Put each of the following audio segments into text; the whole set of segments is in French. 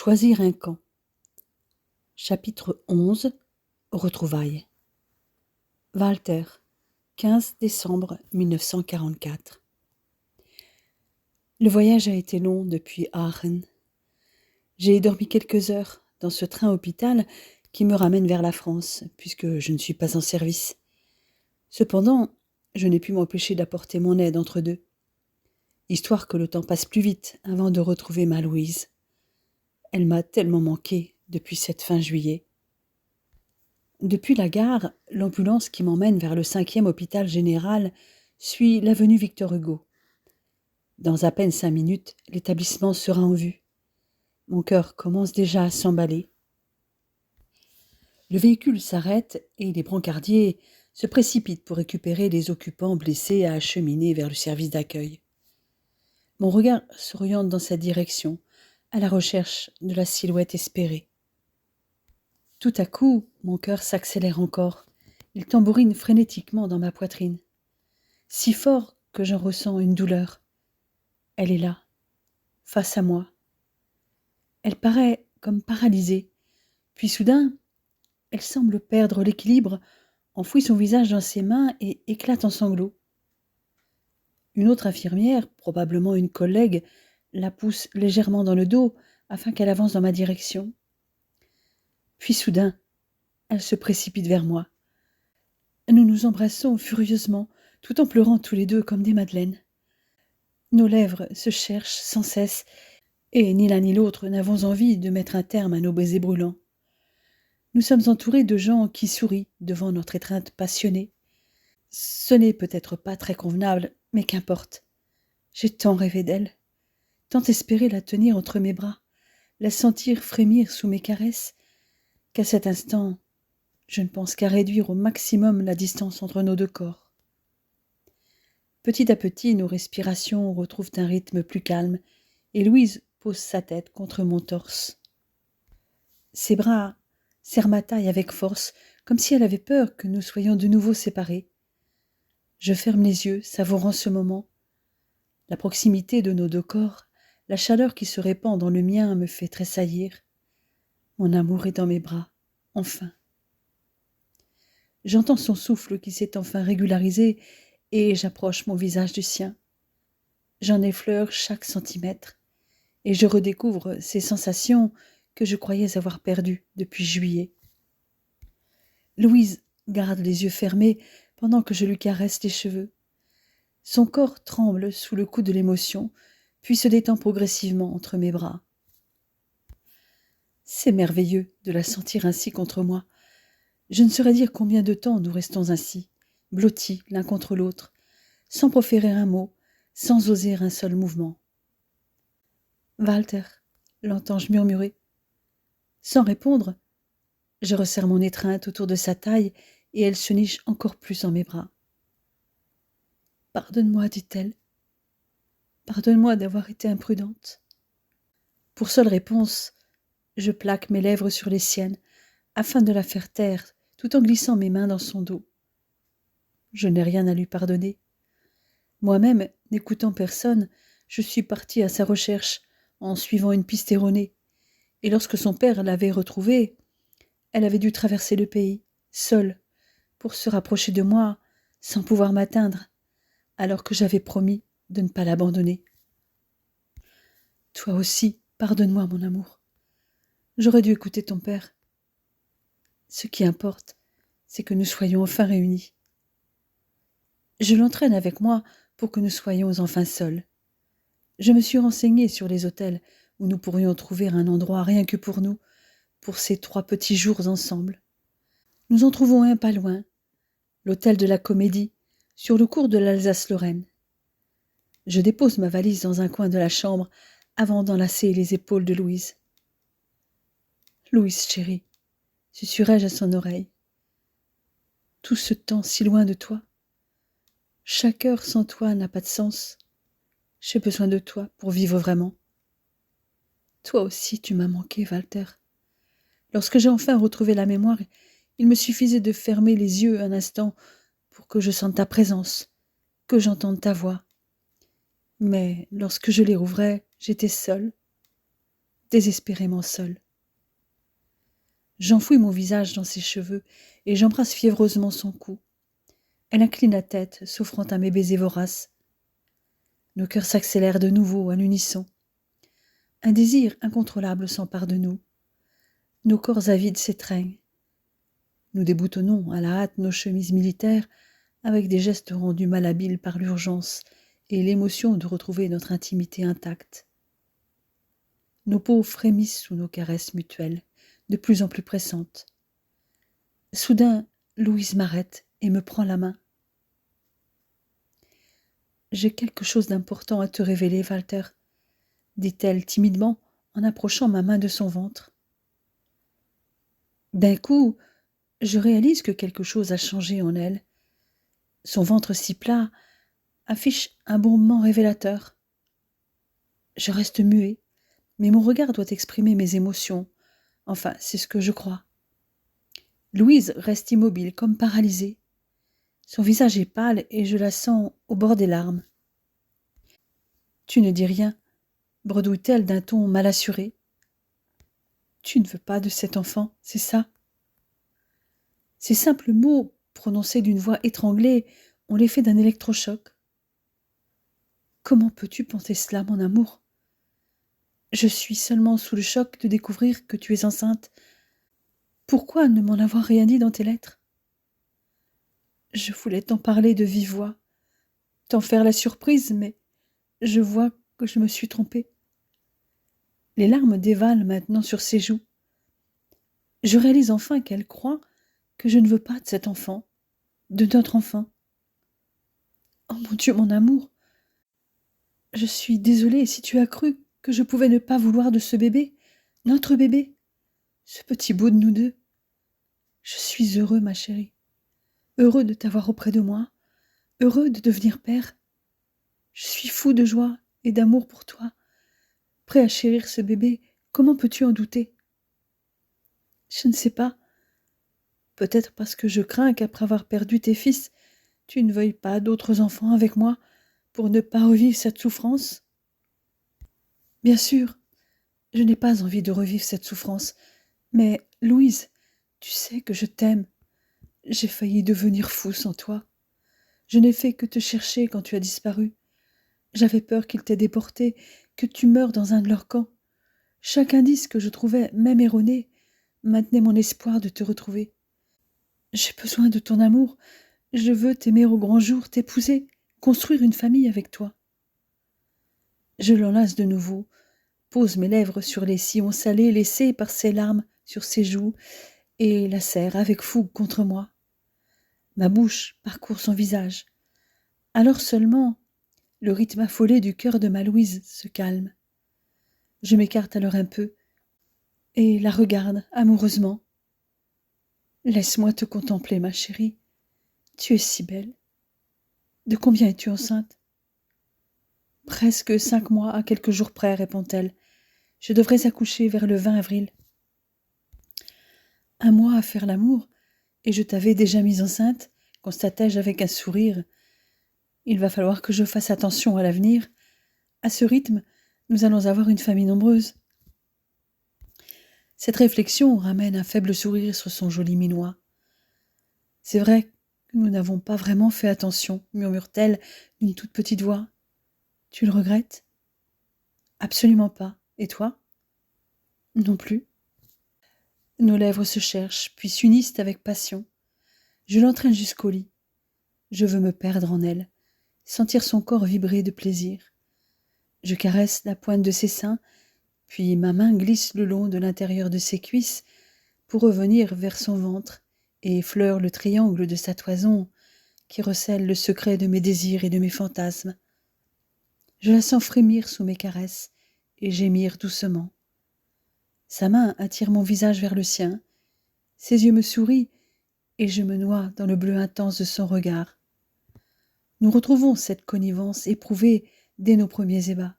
Choisir un camp. Chapitre 11. Retrouvailles. Walter, 15 décembre 1944. Le voyage a été long depuis Aachen. J'ai dormi quelques heures dans ce train-hôpital qui me ramène vers la France, puisque je ne suis pas en service. Cependant, je n'ai pu m'empêcher d'apporter mon aide entre deux, histoire que le temps passe plus vite avant de retrouver ma Louise. Elle m'a tellement manqué depuis cette fin juillet. Depuis la gare, l'ambulance qui m'emmène vers le 5e hôpital général suit l'avenue Victor Hugo. Dans à peine 5 minutes, l'établissement sera en vue. Mon cœur commence déjà à s'emballer. Le véhicule s'arrête et les brancardiers se précipitent pour récupérer les occupants blessés et acheminer vers le service d'accueil. Mon regard s'oriente dans cette direction, à la recherche de la silhouette espérée. Tout à coup, mon cœur s'accélère encore. Il tambourine frénétiquement dans ma poitrine. Si fort que j'en ressens une douleur. Elle est là, face à moi. Elle paraît comme paralysée. Puis soudain, elle semble perdre l'équilibre, enfouit son visage dans ses mains et éclate en sanglots. Une autre infirmière, probablement une collègue, la pousse légèrement dans le dos afin qu'elle avance dans ma direction. Puis soudain, elle se précipite vers moi. Nous nous embrassons furieusement, tout en pleurant tous les deux comme des madeleines. Nos lèvres se cherchent sans cesse, et ni l'un ni l'autre n'avons envie de mettre un terme à nos baisers brûlants. Nous sommes entourés de gens qui sourient devant notre étreinte passionnée. Ce n'est peut-être pas très convenable, mais qu'importe. J'ai tant rêvé d'elle, tant espéré la tenir entre mes bras, la sentir frémir sous mes caresses, qu'à cet instant, je ne pense qu'à réduire au maximum la distance entre nos deux corps. Petit à petit, nos respirations retrouvent un rythme plus calme, et Louise pose sa tête contre mon torse. Ses bras serrent ma taille avec force, comme si elle avait peur que nous soyons de nouveau séparés. Je ferme les yeux, savourant ce moment. La proximité de nos deux corps, la chaleur qui se répand dans le mien me fait tressaillir. Mon amour est dans mes bras, enfin. J'entends son souffle qui s'est enfin régularisé et j'approche mon visage du sien. J'en effleure chaque centimètre et je redécouvre ces sensations que je croyais avoir perdues depuis juillet. Louise garde les yeux fermés pendant que je lui caresse les cheveux. Son corps tremble sous le coup de l'émotion, puis se détend progressivement entre mes bras. C'est merveilleux de la sentir ainsi contre moi. Je ne saurais dire combien de temps nous restons ainsi, blottis l'un contre l'autre, sans proférer un mot, sans oser un seul mouvement. « Walter » l'entends-je murmurer. Sans répondre, je resserre mon étreinte autour de sa taille et elle se niche encore plus en mes bras. « Pardonne-moi, dit-elle. Pardonne-moi d'avoir été imprudente. » Pour seule réponse, je plaque mes lèvres sur les siennes afin de la faire taire tout en glissant mes mains dans son dos. Je n'ai rien à lui pardonner. Moi-même, n'écoutant personne, je suis partie à sa recherche en suivant une piste erronée. Et lorsque son père l'avait retrouvée, elle avait dû traverser le pays, seule, pour se rapprocher de moi, sans pouvoir m'atteindre, alors que j'avais promis de ne pas l'abandonner. Toi aussi, pardonne-moi, mon amour. J'aurais dû écouter ton père. Ce qui importe, c'est que nous soyons enfin réunis. Je l'entraîne avec moi pour que nous soyons enfin seuls. Je me suis renseignée sur les hôtels où nous pourrions trouver un endroit rien que pour nous, pour ces 3 petits jours ensemble. Nous en trouvons un pas loin, l'hôtel de la Comédie, sur le cours de l'Alsace-Lorraine. Je dépose ma valise dans un coin de la chambre avant d'enlacer les épaules de Louise. « Louise chérie », susurrai-je à son oreille. « Tout ce temps si loin de toi. Chaque heure sans toi n'a pas de sens. J'ai besoin de toi pour vivre vraiment. Toi aussi tu m'as manqué, Walter. Lorsque j'ai enfin retrouvé la mémoire, il me suffisait de fermer les yeux un instant pour que je sente ta présence, que j'entende ta voix. Mais lorsque je les rouvrais, j'étais seule. désespérément seule. J'enfouis mon visage dans ses cheveux et j'embrasse fiévreusement son cou. Elle incline la tête, s'offrant à mes baisers voraces. Nos cœurs s'accélèrent de nouveau à l'unisson. Un désir incontrôlable s'empare de nous. Nos corps avides s'étreignent. Nous déboutonnons à la hâte nos chemises militaires avec des gestes rendus malhabiles par l'urgence et l'émotion de retrouver notre intimité intacte. Nos peaux frémissent sous nos caresses mutuelles, de plus en plus pressantes. Soudain, Louise m'arrête et me prend la main. « J'ai quelque chose d'important à te révéler, Walter, » dit-elle timidement en approchant ma main de son ventre. D'un coup, je réalise que quelque chose a changé en elle. Son ventre si plat affiche un bombement révélateur. Je reste muet, mais mon regard doit exprimer mes émotions. Enfin, c'est ce que je crois. Louise reste immobile, comme paralysée. Son visage est pâle et je la sens au bord des larmes. « Tu ne dis rien », bredouille-t-elle d'un ton mal assuré. « Tu ne veux pas de cet enfant, c'est ça ?» Ces simples mots, prononcés d'une voix étranglée, ont l'effet d'un électrochoc. « Comment peux-tu penser cela, mon amour ? Je suis seulement sous le choc de découvrir que tu es enceinte. Pourquoi ne m'en avoir rien dit dans tes lettres ? Je voulais t'en parler de vive voix, t'en faire la surprise, mais je vois que je me suis trompée. » Les larmes dévalent maintenant sur ses joues. Je réalise enfin qu'elle croit que je ne veux pas de cet enfant, de notre enfant. Oh mon Dieu, mon amour, je suis désolée si tu as cru que je pouvais ne pas vouloir de ce bébé, notre bébé, ce petit bout de nous deux. Je suis heureux, ma chérie, heureux de t'avoir auprès de moi, heureux de devenir père. Je suis fou de joie et d'amour pour toi, prêt à chérir ce bébé. Comment peux-tu en douter ? Je ne sais pas. Peut-être parce que je crains qu'après avoir perdu tes fils, tu ne veuilles pas d'autres enfants avec moi pour ne pas revivre cette souffrance. Bien sûr, je n'ai pas envie de revivre cette souffrance, mais Louise, tu sais que je t'aime. J'ai failli devenir fou sans toi. Je n'ai fait que te chercher quand tu as disparu. J'avais peur qu'ils t'aient déporté, que tu meures dans un de leurs camps. Chaque indice que je trouvais, même erroné, maintenait mon espoir de te retrouver. J'ai besoin de ton amour. Je veux t'aimer au grand jour, t'épouser, construire une famille avec toi. Je l'enlace de nouveau, pose mes lèvres sur les sillons salés laissés par ses larmes sur ses joues et la serre avec fougue contre moi. Ma bouche parcourt son visage. Alors seulement, le rythme affolé du cœur de ma Louise se calme. Je m'écarte alors un peu et la regarde amoureusement. « Laisse-moi te contempler, ma chérie. Tu es si belle. De combien es-tu enceinte ? » « Presque 5 mois à quelques jours près, répond-elle. Je devrais accoucher vers le 20 avril. » « 1 mois à faire l'amour, et je t'avais déjà mise enceinte, constatai-je avec un sourire. Il va falloir que je fasse attention à l'avenir. À ce rythme, nous allons avoir une famille nombreuse. Cette réflexion ramène un faible sourire sur son joli minois. C'est vrai que nous n'avons pas vraiment fait attention, murmure-t-elle d'une toute petite voix. Tu le regrettes ? Absolument pas. Et toi ? Non plus. Nos lèvres se cherchent, puis s'unissent avec passion. Je l'entraîne jusqu'au lit. Je veux me perdre en elle, sentir son corps vibrer de plaisir. Je caresse la pointe de ses seins, puis ma main glisse le long de l'intérieur de ses cuisses pour revenir vers son ventre et effleure le triangle de sa toison qui recèle le secret de mes désirs et de mes fantasmes. Je la sens frémir sous mes caresses et gémir doucement. Sa main attire mon visage vers le sien, ses yeux me sourient et je me noie dans le bleu intense de son regard. Nous retrouvons cette connivence éprouvée dès nos premiers ébats.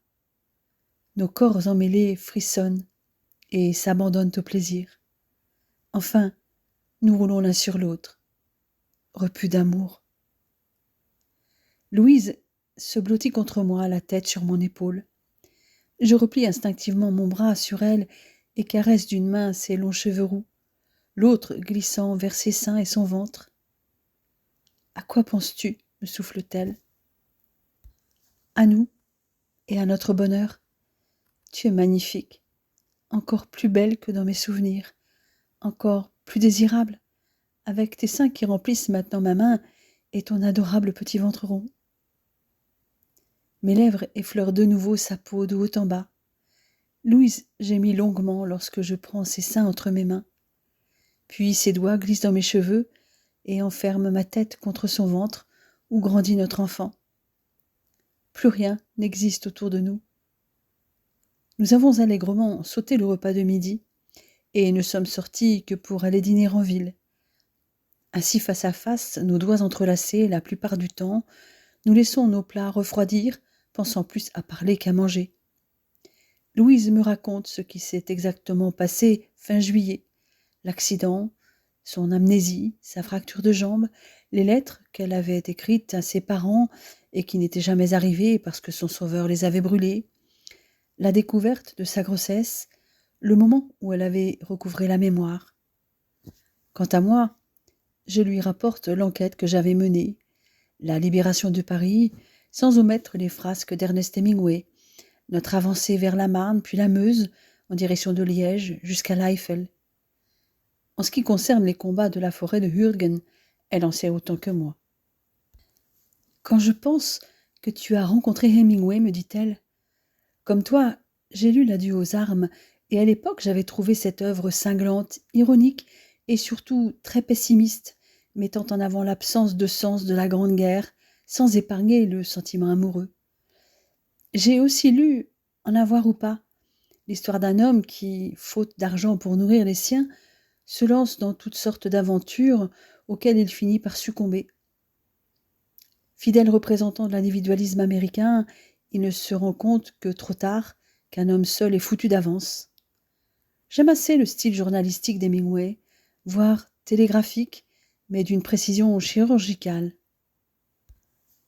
Nos corps emmêlés frissonnent et s'abandonnent au plaisir. Enfin, nous roulons l'un sur l'autre, repus d'amour. Louise se blottit contre moi, la tête sur mon épaule. Je replie instinctivement mon bras sur elle et caresse d'une main ses longs cheveux roux, l'autre glissant vers ses seins et son ventre. « À quoi penses-tu » me souffle-t-elle. « À nous et à notre bonheur. Tu es magnifique, encore plus belle que dans mes souvenirs, encore plus désirable, avec tes seins qui remplissent maintenant ma main et ton adorable petit ventre rond. » Mes lèvres effleurent de nouveau sa peau de haut en bas. Louise gémit longuement lorsque je prends ses seins entre mes mains. Puis ses doigts glissent dans mes cheveux et enferment ma tête contre son ventre où grandit notre enfant. Plus rien n'existe autour de nous. Nous avons allègrement sauté le repas de midi et ne sommes sortis que pour aller dîner en ville. Assis face à face, nos doigts entrelacés la plupart du temps, nous laissons nos plats refroidir, pensant plus à parler qu'à manger. Louise me raconte ce qui s'est exactement passé fin juillet, l'accident, son amnésie, sa fracture de jambe, les lettres qu'elle avait écrites à ses parents et qui n'étaient jamais arrivées parce que son sauveur les avait brûlées, la découverte de sa grossesse, le moment où elle avait recouvré la mémoire. Quant à moi, je lui rapporte l'enquête que j'avais menée, la libération de Paris, sans omettre les frasques d'Ernest Hemingway, notre avancée vers la Marne, puis la Meuse, en direction de Liège, jusqu'à l'Eifel. En ce qui concerne les combats de la forêt de Hürgen, elle en sait autant que moi. « Quand je pense que tu as rencontré Hemingway, me dit-elle, comme toi, j'ai lu l'Adieu aux armes, et à l'époque j'avais trouvé cette œuvre cinglante, ironique et surtout très pessimiste, mettant en avant l'absence de sens de la Grande Guerre, sans épargner le sentiment amoureux. J'ai aussi lu, En avoir ou pas, l'histoire d'un homme qui, faute d'argent pour nourrir les siens, se lance dans toutes sortes d'aventures auxquelles il finit par succomber. Fidèle représentant de l'individualisme américain, il ne se rend compte que trop tard qu'un homme seul est foutu d'avance. J'aime assez le style journalistique d'Hemingway, voire télégraphique, mais d'une précision chirurgicale.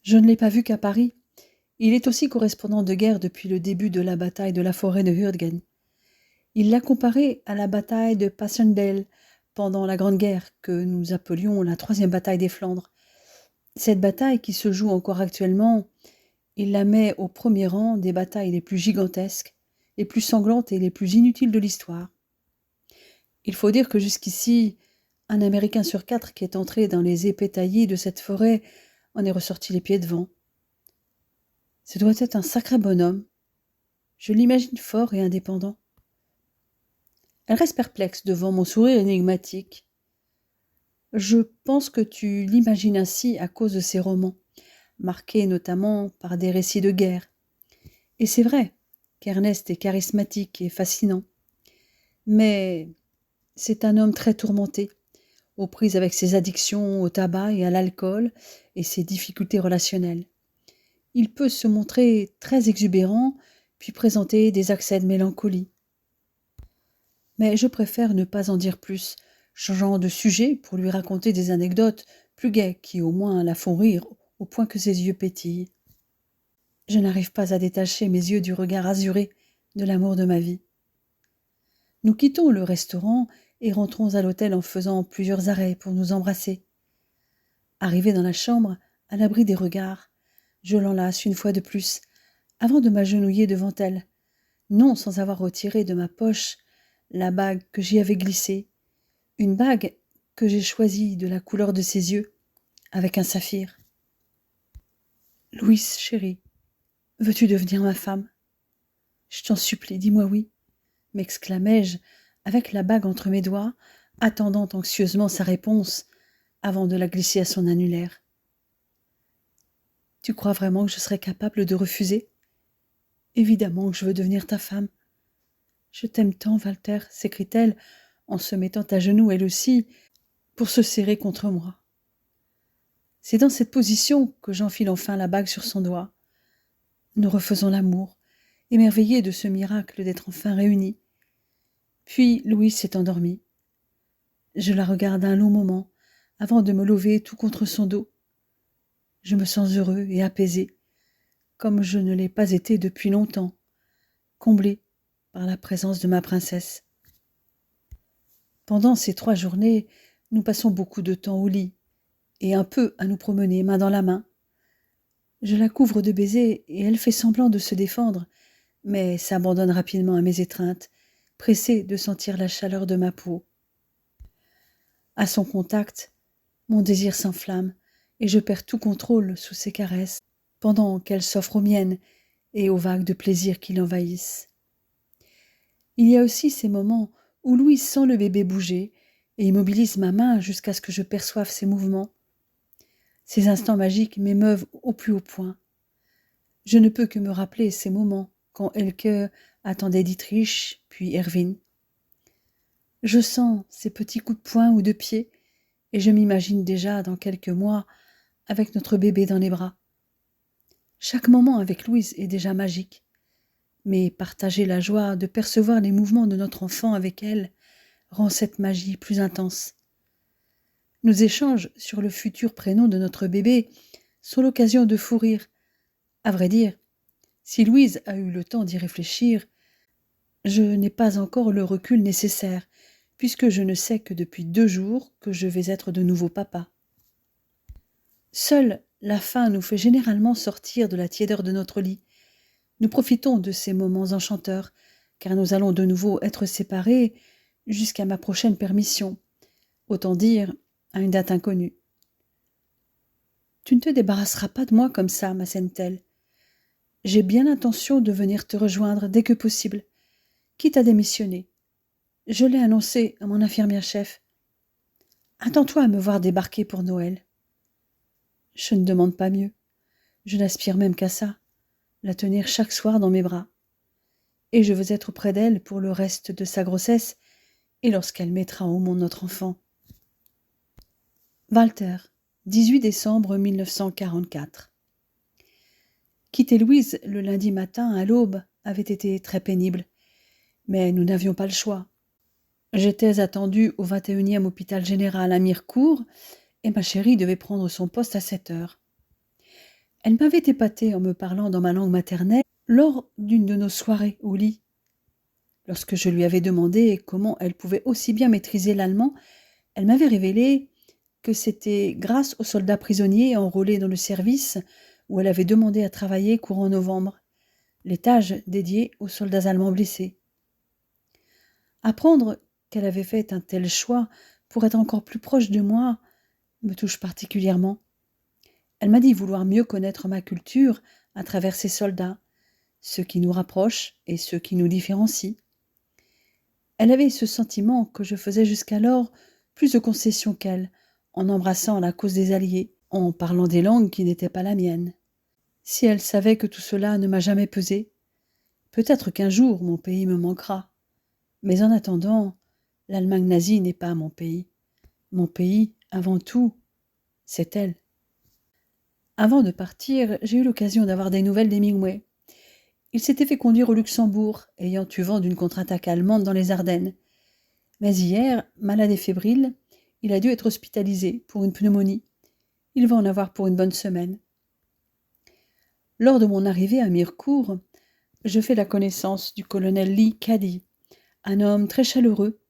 Je ne l'ai pas vu qu'à Paris. Il est aussi correspondant de guerre depuis le début de la bataille de la forêt de Hürgen. Il l'a comparée à la bataille de Passchendaele pendant la Grande Guerre, que nous appelions la troisième bataille des Flandres. Cette bataille qui se joue encore actuellement, il la met au premier rang des batailles les plus gigantesques, les plus sanglantes et les plus inutiles de l'histoire. Il faut dire que jusqu'ici, un Américain sur 4 qui est entré dans les épais taillis de cette forêt en est ressorti les pieds devant. Ce doit être un sacré bonhomme. Je l'imagine fort et indépendant. Elle reste perplexe devant mon sourire énigmatique. Je pense que tu l'imagines ainsi à cause de ses romans, marqués notamment par des récits de guerre. Et c'est vrai qu'Ernest est charismatique et fascinant. Mais c'est un homme très tourmenté, aux prises avec ses addictions au tabac et à l'alcool et ses difficultés relationnelles. Il peut se montrer très exubérant, puis présenter des accès de mélancolie. Mais je préfère ne pas en dire plus, changeant de sujet pour lui raconter des anecdotes plus gaies qui au moins la font rire au point que ses yeux pétillent. Je n'arrive pas à détacher mes yeux du regard azuré de l'amour de ma vie. Nous quittons le restaurant et rentrons à l'hôtel en faisant plusieurs arrêts pour nous embrasser. Arrivé dans la chambre, à l'abri des regards, je l'enlace une fois de plus, avant de m'agenouiller devant elle, non sans avoir retiré de ma poche la bague que j'y avais glissée, une bague que j'ai choisie de la couleur de ses yeux, avec un saphir. « Louise, chérie, veux-tu devenir ma femme ? Je t'en supplie, dis-moi oui, » m'exclamai-je, avec la bague entre mes doigts, attendant anxieusement sa réponse, avant de la glisser à son annulaire. « Tu crois vraiment que je serais capable de refuser ? Évidemment que je veux devenir ta femme. Je t'aime tant, Walter, s'écrie-t-elle, en se mettant à genoux elle aussi, pour se serrer contre moi. C'est dans cette position que j'enfile enfin la bague sur son doigt. Nous refaisons l'amour, émerveillés de ce miracle d'être enfin réunis. Puis Louise s'est endormie. Je la regarde un long moment, avant de me lever tout contre son dos. Je me sens heureux et apaisé, comme je ne l'ai pas été depuis longtemps, comblée par la présence de ma princesse. Pendant ces 3 journées, nous passons beaucoup de temps au lit et un peu à nous promener main dans la main. Je la couvre de baisers et elle fait semblant de se défendre, mais s'abandonne rapidement à mes étreintes, pressée de sentir la chaleur de ma peau. À son contact, mon désir s'enflamme et je perds tout contrôle sous ses caresses, pendant qu'elle s'offre aux miennes et aux vagues de plaisir qui l'envahissent. Il y a aussi ces moments où Louise sent le bébé bouger et immobilise ma main jusqu'à ce que je perçoive ses mouvements. Ces instants magiques m'émeuvent au plus haut point. Je ne peux que me rappeler ces moments quand Elke attendait Dietrich, puis Erwin. Je sens ces petits coups de poing ou de pied et je m'imagine déjà dans quelques mois avec notre bébé dans les bras. Chaque moment avec Louise est déjà magique, mais partager la joie de percevoir les mouvements de notre enfant avec elle rend cette magie plus intense. Nos échanges sur le futur prénom de notre bébé sont l'occasion de fou rire. À vrai dire, si Louise a eu le temps d'y réfléchir, je n'ai pas encore le recul nécessaire, puisque je ne sais que depuis 2 jours que je vais être de nouveau papa. Seule la faim nous fait généralement sortir de la tiédeur de notre lit. Nous profitons de ces moments enchanteurs, car nous allons de nouveau être séparés jusqu'à ma prochaine permission, autant dire à une date inconnue. Tu ne te débarrasseras pas de moi comme ça, m'assène-t-elle. J'ai bien l'intention de venir te rejoindre dès que possible, quitte à démissionner. Je l'ai annoncé à mon infirmière-chef. Attends-toi à me voir débarquer pour Noël. Je ne demande pas mieux. Je n'aspire même qu'à ça, la tenir chaque soir dans mes bras. Et je veux être près d'elle pour le reste de sa grossesse et lorsqu'elle mettra au monde notre enfant. Walter, 18 décembre 1944. Quitter Louise le lundi matin à l'aube avait été très pénible, mais nous n'avions pas le choix. J'étais attendue au 21e hôpital général à Mirecourt et ma chérie devait prendre son poste à 7 heures. Elle m'avait épatée en me parlant dans ma langue maternelle lors d'une de nos soirées au lit. Lorsque je lui avais demandé comment elle pouvait aussi bien maîtriser l'allemand, elle m'avait révélé que c'était grâce aux soldats prisonniers enrôlés dans le service où elle avait demandé à travailler courant novembre, l'étage dédié aux soldats allemands blessés. Apprendre qu'elle avait fait un tel choix pour être encore plus proche de moi me touche particulièrement. Elle m'a dit vouloir mieux connaître ma culture à travers ces soldats, ce qui nous rapproche et ce qui nous différencie. Elle avait ce sentiment que je faisais jusqu'alors plus de concessions qu'elle, en embrassant la cause des Alliés, en parlant des langues qui n'étaient pas la mienne. Si elle savait que tout cela ne m'a jamais pesé, peut-être qu'un jour mon pays me manquera. Mais en attendant, l'Allemagne nazie n'est pas mon pays. Mon pays, avant tout, c'est elle. Avant de partir, j'ai eu l'occasion d'avoir des nouvelles d'Hemingway. Il s'était fait conduire au Luxembourg, ayant eu vent d'une contre-attaque allemande dans les Ardennes. Mais hier, malade et fébrile, il a dû être hospitalisé pour une pneumonie. Il va en avoir pour une bonne semaine. Lors de mon arrivée à Mirecourt, je fais la connaissance du colonel Lee Caddy, un homme très chaleureux,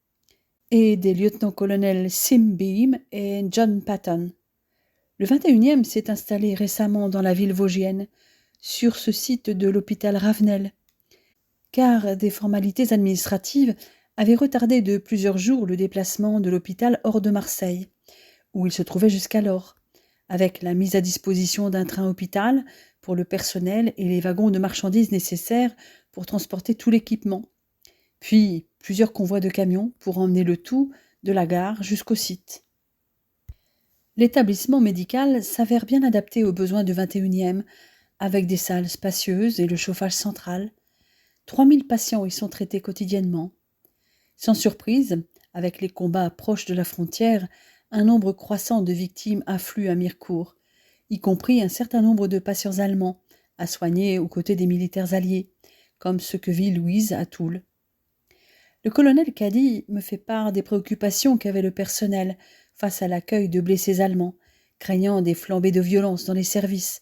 et des lieutenants-colonels Sim Beam et John Patton. Le 21e s'est installé récemment dans la ville vosgienne, sur ce site de l'hôpital Ravenel, car des formalités administratives avaient retardé de plusieurs jours le déplacement de l'hôpital hors de Marseille, où il se trouvait jusqu'alors, avec la mise à disposition d'un train hôpital pour le personnel et les wagons de marchandises nécessaires pour transporter tout l'équipement, puis plusieurs convois de camions pour emmener le tout de la gare jusqu'au site. L'établissement médical s'avère bien adapté aux besoins du 21e, avec des salles spacieuses et le chauffage central. 3000 patients y sont traités quotidiennement. Sans surprise, avec les combats proches de la frontière, un nombre croissant de victimes afflue à Mirecourt, y compris un certain nombre de patients allemands, à soigner aux côtés des militaires alliés, comme ce que vit Louise à Toul. Le colonel Caddy me fait part des préoccupations qu'avait le personnel face à l'accueil de blessés allemands, craignant des flambées de violence dans les services.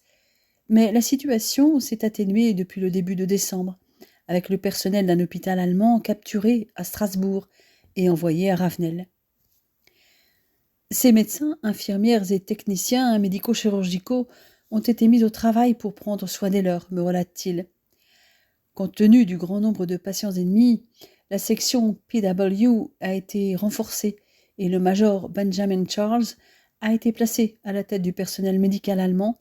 Mais la situation s'est atténuée depuis le début de décembre, avec le personnel d'un hôpital allemand capturé à Strasbourg et envoyé à Ravenel. Ces médecins, infirmières et techniciens médico-chirurgicaux ont été mis au travail pour prendre soin des leurs, me relate-t-il. Compte tenu du grand nombre de patients ennemis, la section PW a été renforcée et le major Benjamin Charles a été placé à la tête du personnel médical allemand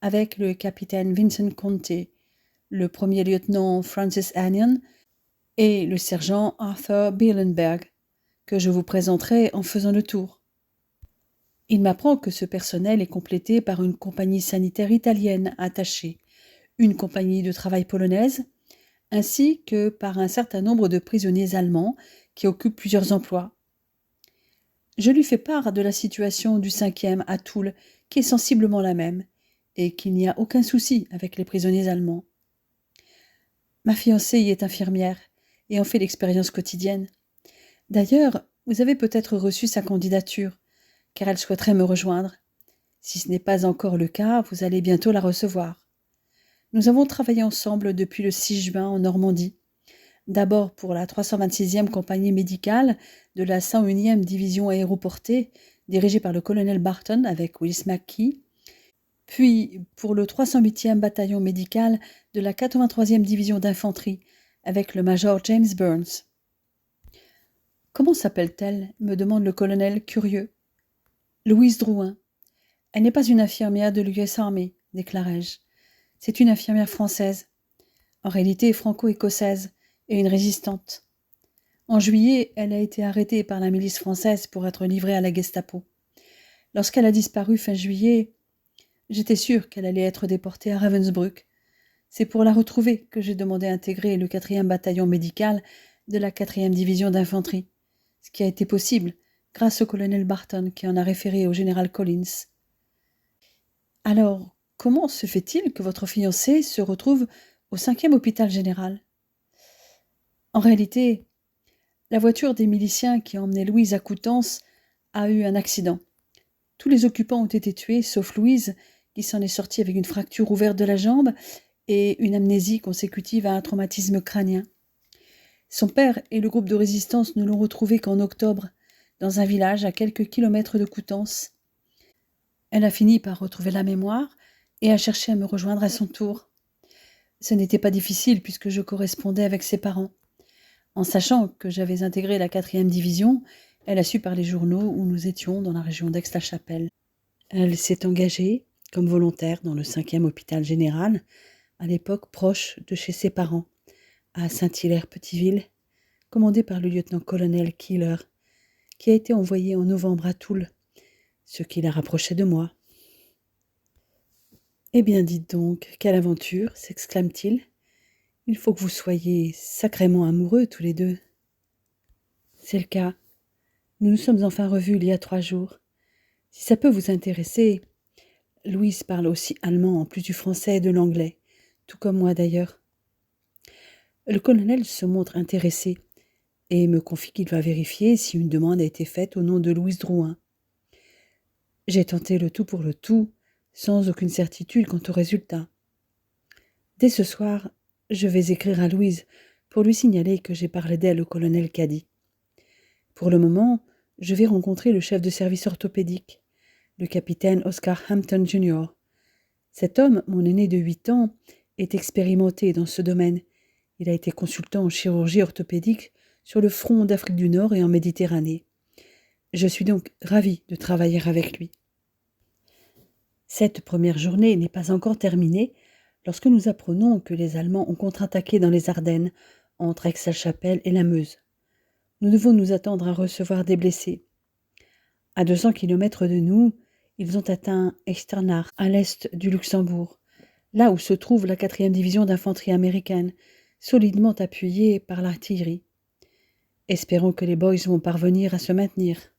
avec le capitaine Vincent Conte, le premier lieutenant Francis Anion et le sergent Arthur Bielenberg, que je vous présenterai en faisant le tour. Il m'apprend que ce personnel est complété par une compagnie sanitaire italienne attachée, une compagnie de travail polonaise, ainsi que par un certain nombre de prisonniers allemands qui occupent plusieurs emplois. Je lui fais part de la situation du 5e à Toul, qui est sensiblement la même, et qu'il n'y a aucun souci avec les prisonniers allemands. Ma fiancée y est infirmière et en fait l'expérience quotidienne. D'ailleurs, vous avez peut-être reçu sa candidature, car elle souhaiterait me rejoindre. Si ce n'est pas encore le cas, vous allez bientôt la recevoir. Nous avons travaillé ensemble depuis le 6 juin en Normandie, d'abord pour la 326e compagnie médicale de la 101e division aéroportée, dirigée par le colonel Barton avec Willis McKee, puis pour le 308e bataillon médical de la 83e division d'infanterie avec le major James Burns. « Comment s'appelle-t-elle » me demande le colonel curieux. « Louise Drouin. Elle n'est pas une infirmière de l'US Army, déclarai-je. C'est une infirmière française, en réalité franco-écossaise et une résistante. En juillet, elle a été arrêtée par la milice française pour être livrée à la Gestapo. Lorsqu'elle a disparu fin juillet, j'étais sûr qu'elle allait être déportée à Ravensbrück. C'est pour la retrouver que j'ai demandé à intégrer le 4e bataillon médical de la 4e division d'infanterie, ce qui a été possible grâce au colonel Barton qui en a référé au général Collins. Alors, comment se fait-il que votre fiancé se retrouve au 5e hôpital général ? En réalité, la voiture des miliciens qui emmenait Louise à Coutances a eu un accident. Tous les occupants ont été tués, sauf Louise, qui s'en est sortie avec une fracture ouverte de la jambe et une amnésie consécutive à un traumatisme crânien. Son père et le groupe de résistance ne l'ont retrouvée qu'en octobre, dans un village à quelques kilomètres de Coutances. Elle a fini par retrouver la mémoire et a cherché à me rejoindre à son tour. Ce n'était pas difficile puisque je correspondais avec ses parents. En sachant que j'avais intégré la 4e division, elle a su par les journaux où nous étions dans la région d'Aix-la-Chapelle. Elle s'est engagée comme volontaire dans le 5e hôpital général, à l'époque proche de chez ses parents, à Saint-Hilaire-Petiteville, commandé par le lieutenant-colonel Keeler, qui a été envoyé en novembre à Toul, ce qui la rapprochait de moi. « Eh bien, dites donc, quelle aventure !» s'exclame-t-il. « Il faut que vous soyez sacrément amoureux tous les deux. » C'est le cas. Nous nous sommes enfin revus il y a 3 jours. Si ça peut vous intéresser, Louise parle aussi allemand en plus du français et de l'anglais, tout comme moi d'ailleurs. Le colonel se montre intéressé et me confie qu'il va vérifier si une demande a été faite au nom de Louise Drouin. J'ai tenté le tout pour le tout, sans aucune certitude quant au résultat. Dès ce soir, je vais écrire à Louise pour lui signaler que j'ai parlé d'elle au colonel Caddy. Pour le moment, je vais rencontrer le chef de service orthopédique, le capitaine Oscar Hampton Jr. Cet homme, mon aîné de 8 ans, est expérimenté dans ce domaine. Il a été consultant en chirurgie orthopédique sur le front d'Afrique du Nord et en Méditerranée. Je suis donc ravie de travailler avec lui. Cette première journée n'est pas encore terminée lorsque nous apprenons que les Allemands ont contre-attaqué dans les Ardennes, entre Aix-la-Chapelle et la Meuse. Nous devons nous attendre à recevoir des blessés. À 200 km de nous, ils ont atteint Echternach, à l'est du Luxembourg, là où se trouve la 4e division d'infanterie américaine, solidement appuyée par l'artillerie. Espérons que les boys vont parvenir à se maintenir.